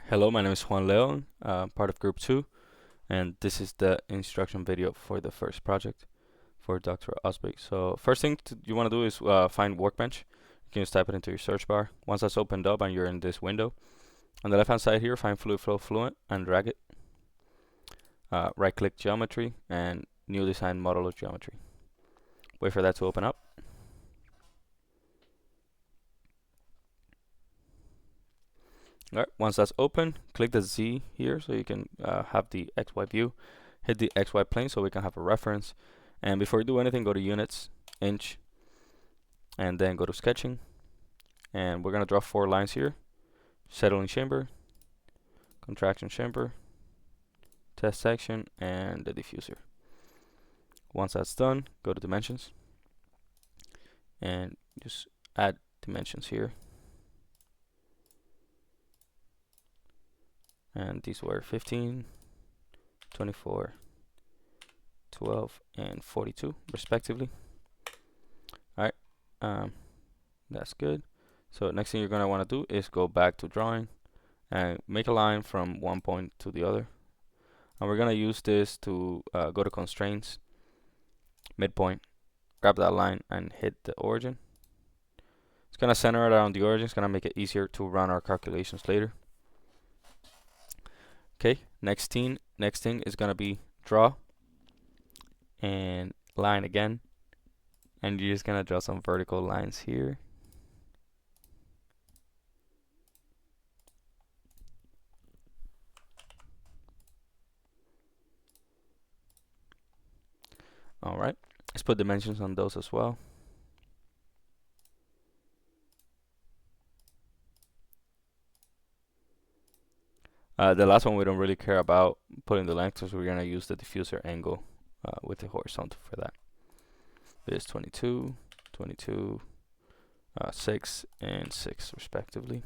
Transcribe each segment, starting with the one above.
Hello, my name is Juan Leon, part of Group 2, and this is the instruction video for the first project for Dr. Ozbay. So first thing you want to do is find Workbench. You can just type it into your search bar. Once that's opened up and you're in this window, on the left-hand side here, find Fluid Flow Fluent and drag it. Right-click Geometry and New Design Model of Geometry. Wait for that to open up. Alright, once that's open, click the Z here so you can have the XY view. Hit the XY plane so we can have a reference. And before you do anything, go to Units, Inch, and then go to Sketching. And we're going to draw 4 lines here. Settling chamber, contraction chamber, test section, and the diffuser. Once that's done, go to Dimensions. And just add dimensions here. And these were 15, 24, 12, and 42 respectively. Alright, that's good. So next thing you're going to want to do is go back to drawing and make a line from one point to the other. And we're going to use this to go to constraints, midpoint, grab that line and hit the origin. It's going to center it around the origin. It's going to make it easier to run our calculations later. Okay, next thing is going to be draw and line again, and you're just going to draw some vertical lines here. Alright, let's put dimensions on those as well. The last one we don't really care about putting the length, so we're going to use the diffuser angle with the horizontal for that. It's 22, 22, 6, and 6 respectively.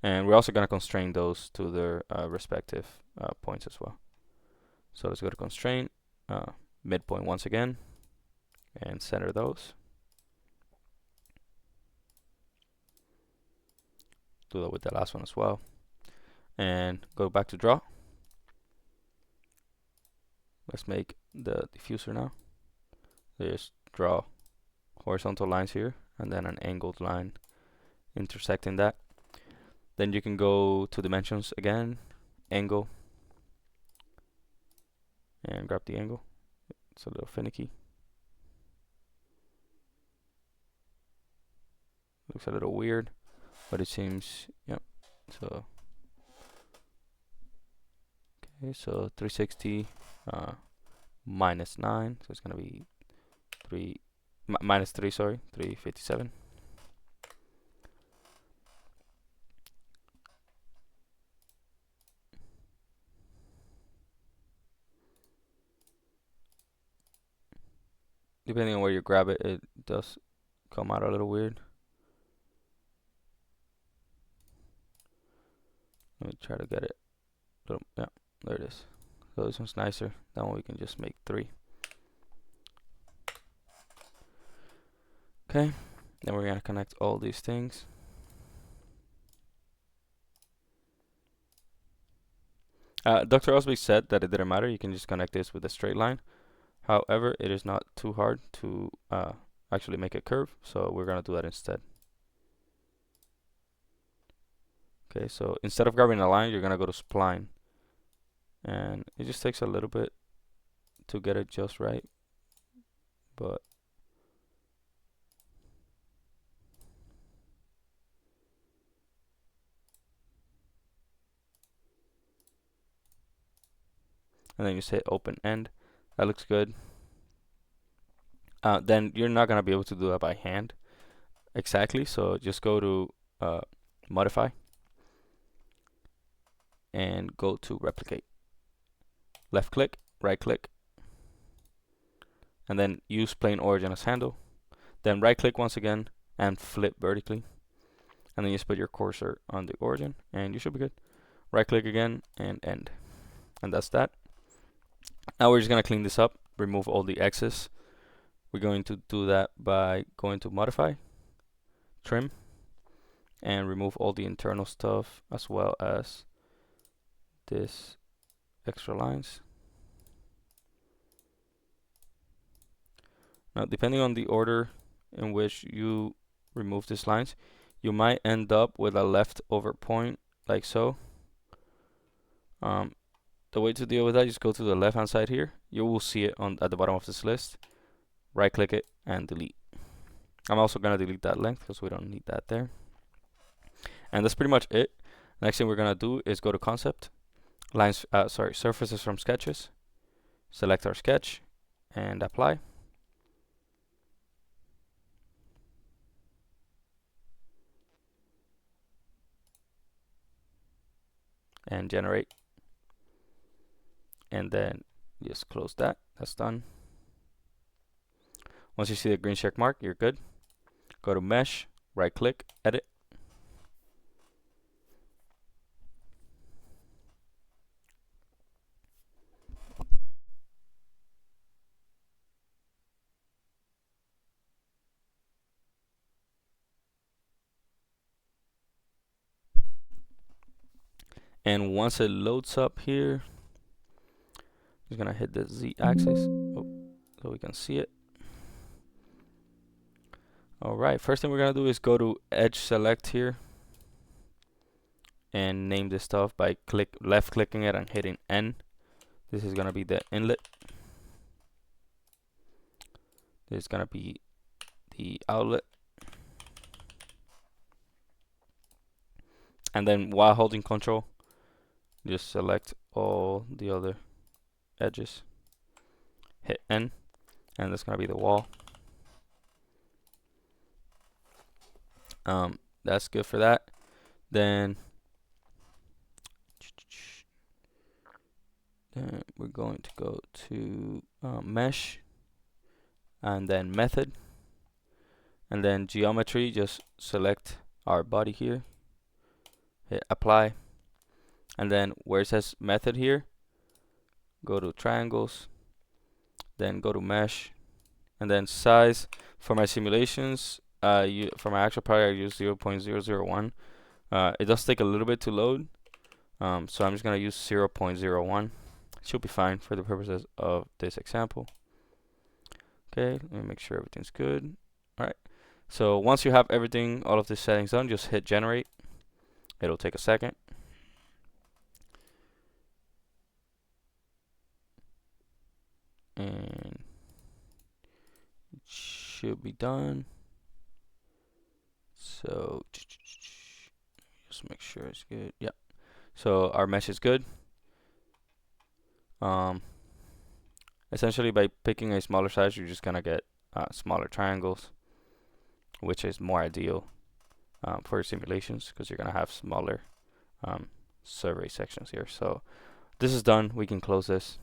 And we're also going to constrain those to their respective points as well. So let's go to constraint, midpoint once again, and center those. Do that with the last one as well. And go back to draw. Let's make the diffuser now. Just draw horizontal lines here and then an angled line intersecting that. Then you can go to dimensions again, angle, and grab the angle. It's a little finicky. Looks a little weird, but it seems, yep. So okay, so 360 minus 9, so it's gonna be minus 3, sorry, 357. Depending on where you grab it, it does come out a little weird. Let me try to get it. Yeah, there it is. So this one's nicer. That one we can just make 3. Okay, then we're gonna connect all these things. Dr. Ozbay said that it didn't matter. You can just connect this with a straight line. However, it is not too hard to actually make a curve, so we're gonna do that instead. Okay, so instead of grabbing a line, you're gonna go to spline, and it just takes a little bit to get it just right, but and then you say open end. That looks good. Then you're not gonna be able to do that by hand exactly, so just go to modify and go to replicate. Left click, right click, and then use plane origin as handle. Then right click once again and flip vertically, and then you just put your cursor on the origin and you should be good. Right click again and end, and that's that. Now we're just gonna clean this up, remove all the excess. We're going to do that by going to modify, trim, and remove all the internal stuff as well as this extra lines. Now, depending on the order in which you remove these lines, you might end up with a leftover point like so. The way to deal with that, just go to the left hand side here. You will see it at the bottom of this list. Right click it and delete. I'm also going to delete that length because we don't need that there. And that's pretty much it. Next thing we're going to do is go to concept, surfaces from sketches, select our sketch and apply. And generate. And then just close that. That's done. Once you see the green check mark, you're good. Go to mesh, right click, edit. And once it loads up here, just gonna hit the Z axis so we can see it. Alright, first thing we're gonna do is go to edge select here and name this stuff by left clicking it and hitting N. This is gonna be the inlet. This is gonna be the outlet. And then while holding control, just select all the other edges. Hit N, and that's gonna be the wall. That's good for that. Then we're going to go to mesh and then method, and then geometry, just select our body here, hit apply, and then where it says method here, go to triangles, then go to mesh, and then size. For my simulations, for my actual project I use 0.001. It does take a little bit to load, so I'm just gonna use 0.01. Should be fine for the purposes of this example. Okay, let me make sure everything's good. Alright, so once you have everything, all of the settings done, just hit generate. It'll take a second. And it should be done. So just make sure it's good. Yeah. So our mesh is good. Essentially, by picking a smaller size, you're just gonna get smaller triangles, which is more ideal for your simulations because you're gonna have smaller survey sections here. So this is done. We can close this.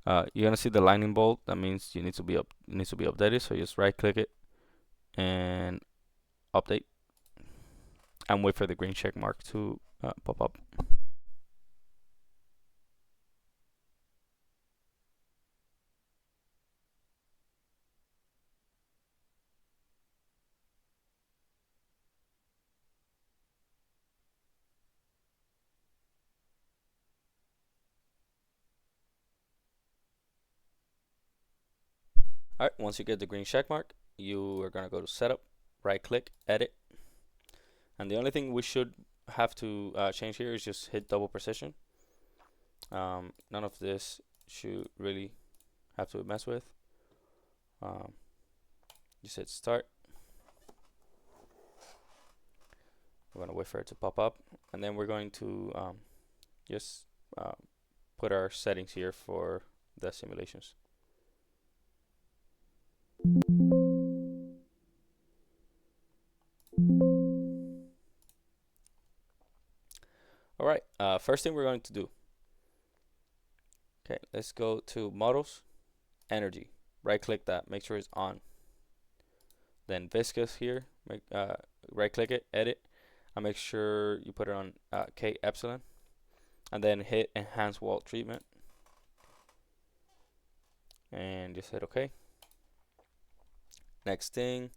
You're gonna see the lightning bolt. That means it needs to be updated. So just right click it and update, and wait for the green check mark to pop up. Alright, once you get the green check mark, you are gonna go to setup, right click, edit, and the only thing we should have to change here is just hit double precision. None of this should really have to mess with. Just hit start. We're gonna wait for it to pop up, and then we're going to just put our settings here for the simulations. Alright, first thing we're going to do. Okay, let's go to models, energy. Right click that, make sure it's on. Then viscous here, right click it, edit, and make sure you put it on K epsilon, and then hit enhance wall treatment, and just hit OK. Next thing,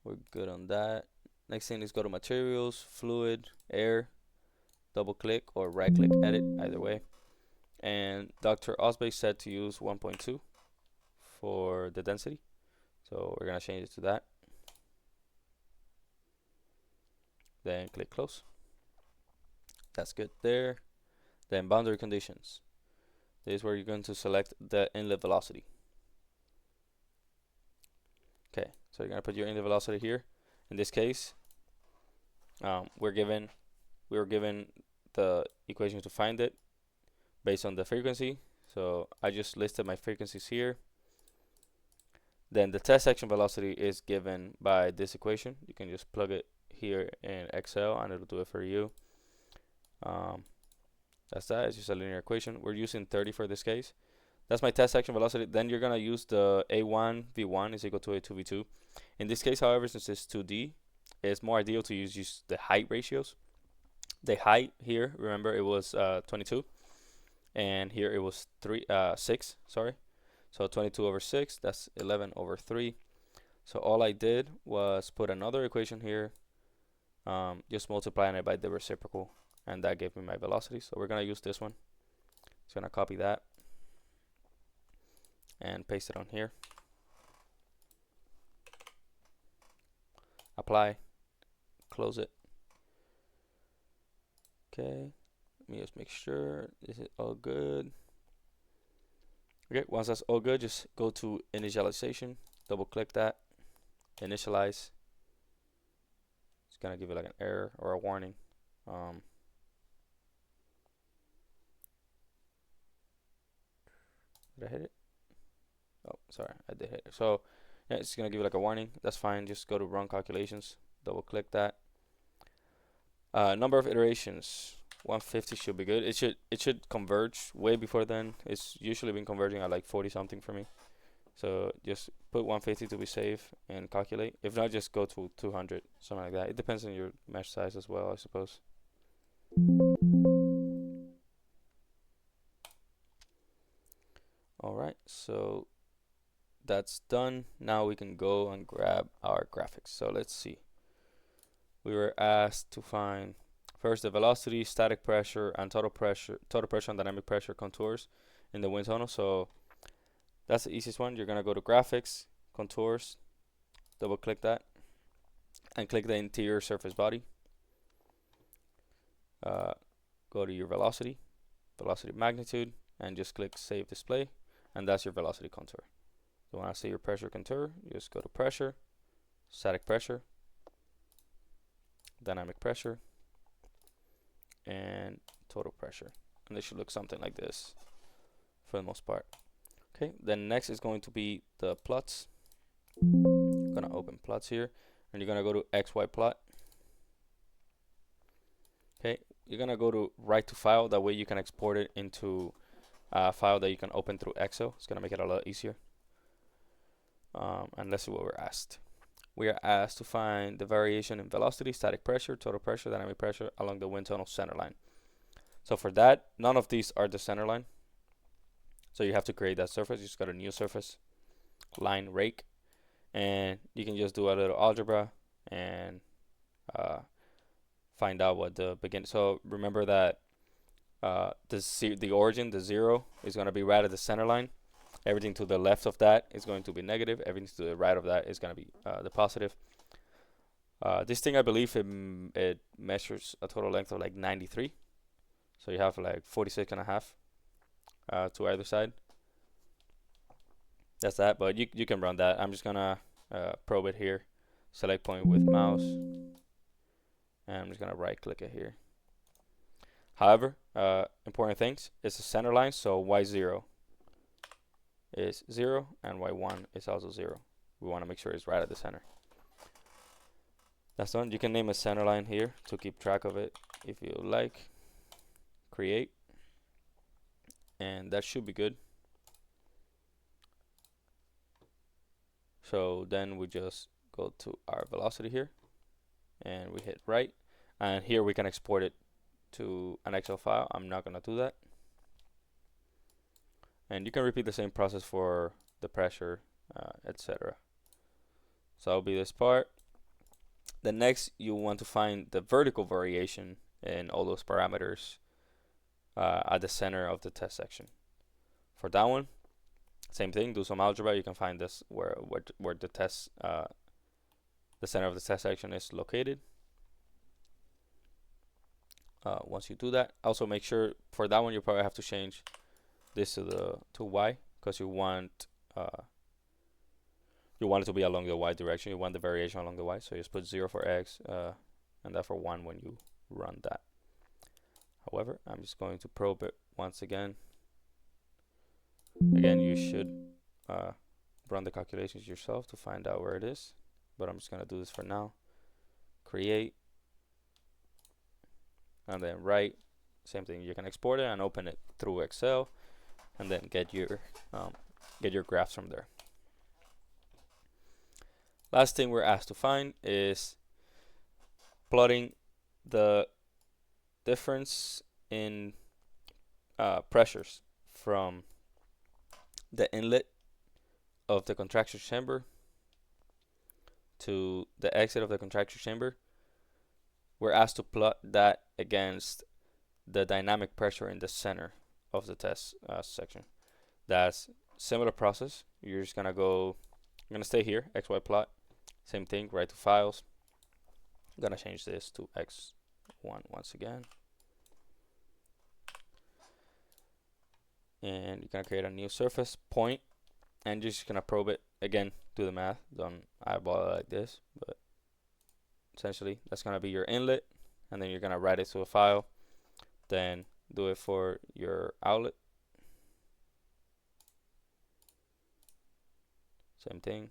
We're good on that. Next thing is go to materials, fluid, air, double click or right click edit, either way. And Dr. Ozbay said to use 1.2 for the density. So we're gonna change it to that. Then click close. That's good there. Then boundary conditions. This is where you're going to select the inlet velocity. Okay, so you're gonna put your inlet velocity here. In this case, we were given the equation to find it based on the frequency. So I just listed my frequencies here. Then the test section velocity is given by this equation. You can just plug it here in Excel and it'll do it for you. That's that. It's just a linear equation. We're using 30 for this case. That's my test section velocity. Then you're gonna use the A1 V1 is equal to A2 V2. In this case, however, since it's 2D, it's more ideal to use the height ratios. The height here, remember, it was 22, and here it was 6. Sorry, so 22 over 6. That's 11 over 3. So all I did was put another equation here, just multiplying it by the reciprocal, and that gave me my velocity. So we're gonna use this one. Just gonna copy that and paste it on here. Apply, close it. Okay, let me just make sure this is all good. Okay, once that's all good, just go to initialization, double click that, initialize. It's gonna give you like an error or a warning. Did I hit it? Oh, sorry, I did hit it. So yeah, it's gonna give you like a warning. That's fine. Just go to run calculations, double click that. Number of iterations, 150 should be good. It should converge way before then. It's usually been converging at like 40 something for me. So just put 150 to be safe and calculate. If not, just go to 200, something like that. It depends on your mesh size as well, I suppose. Alright, so that's done. Now we can go and grab our graphics. So let's see. We were asked to find first the velocity, static pressure, and total pressure and dynamic pressure contours in the wind tunnel. So that's the easiest one. You're gonna go to graphics, contours, double click that, and click the interior surface body. Go to your velocity magnitude, and just click save display, and that's your velocity contour. You want to see your pressure contour, you just go to pressure, static pressure, dynamic pressure, and total pressure, and they should look something like this for the most part. Okay, then next is going to be the plots. I'm gonna open plots here, and you're gonna go to XY plot. Okay, you're gonna go to write to file. That way you can export it into a file that you can open through Excel. It's gonna make it a lot easier. And let's see what we're asked. We are asked to find the variation in velocity, static pressure, total pressure, dynamic pressure along the wind tunnel center line. So for that, none of these are the center line. So you have to create that surface. You just got a new surface, line rake, and you can just do a little algebra and find out what the begin. So remember that the origin, the 0, is going to be right at the center line. Everything to the left of that is going to be negative. Everything to the right of that is going to be the positive. This thing, I believe, it measures a total length of like 93. So you have like 46 and a half to either side. That's that, but you can run that. I'm just going to probe it here. Select point with mouse. And I'm just going to right click it here. However, important things, it's a center line, so Y0 is 0 and Y1 is also 0. We want to make sure it's right at the center. That's done. You can name a center line here to keep track of it if you like. Create, and that should be good. So then we just go to our velocity here and we hit right, and here we can export it to an Excel file. I'm not gonna do that. And you can repeat the same process for the pressure, etc. So that'll be this part. Then next, you want to find the vertical variation in all those parameters at the center of the test section. For that one, same thing. Do some algebra. You can find this where the test the center of the test section is located. Once you do that, also make sure for that one you probably have to change this to y, because you want it to be along the y direction. You want the variation along the y, so you just put 0 for x and that for 1 when you run that. However, I'm just going to probe it once again. Again, you should run the calculations yourself to find out where it is, but I'm just going to do this for now. Create, and then write. Same thing. You can export it and open it through Excel, and then get your graphs from there. Last thing we're asked to find is plotting the difference in pressures from the inlet of the contraction chamber to the exit of the contraction chamber. We're asked to plot that against the dynamic pressure in the center of the test section. That's similar process. You're just gonna go, I'm gonna stay here, XY plot, same thing, right to files. I'm gonna change this to X1 once again. And you're gonna create a new surface point, and you're just gonna probe it. Again, do the math, don't eyeball it like this, but essentially that's gonna be your inlet, and then you're gonna write it to a file. Then do it for your outlet. Same thing.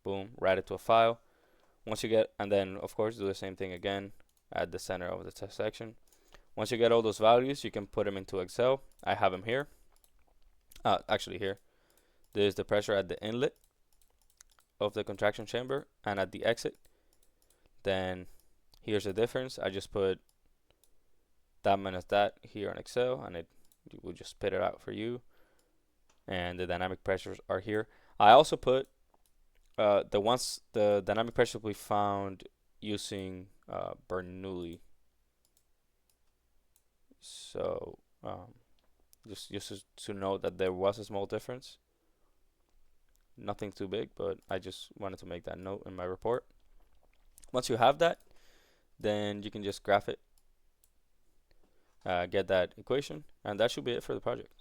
Boom, write it to a file. Once you get, and then of course do the same thing again at the center of the test section. Once you get all those values, you can put them into Excel. I have them here. Actually here. There's the pressure at the inlet of the contraction chamber and at the exit. Then here's the difference. I just put that minus that here on Excel, and it will just spit it out for you. And the dynamic pressures are here. I also put the dynamic pressure we found using Bernoulli. So just to note that there was a small difference. Nothing too big, but I just wanted to make that note in my report. Once you have that, then you can just graph it, get that equation, and that should be it for the project.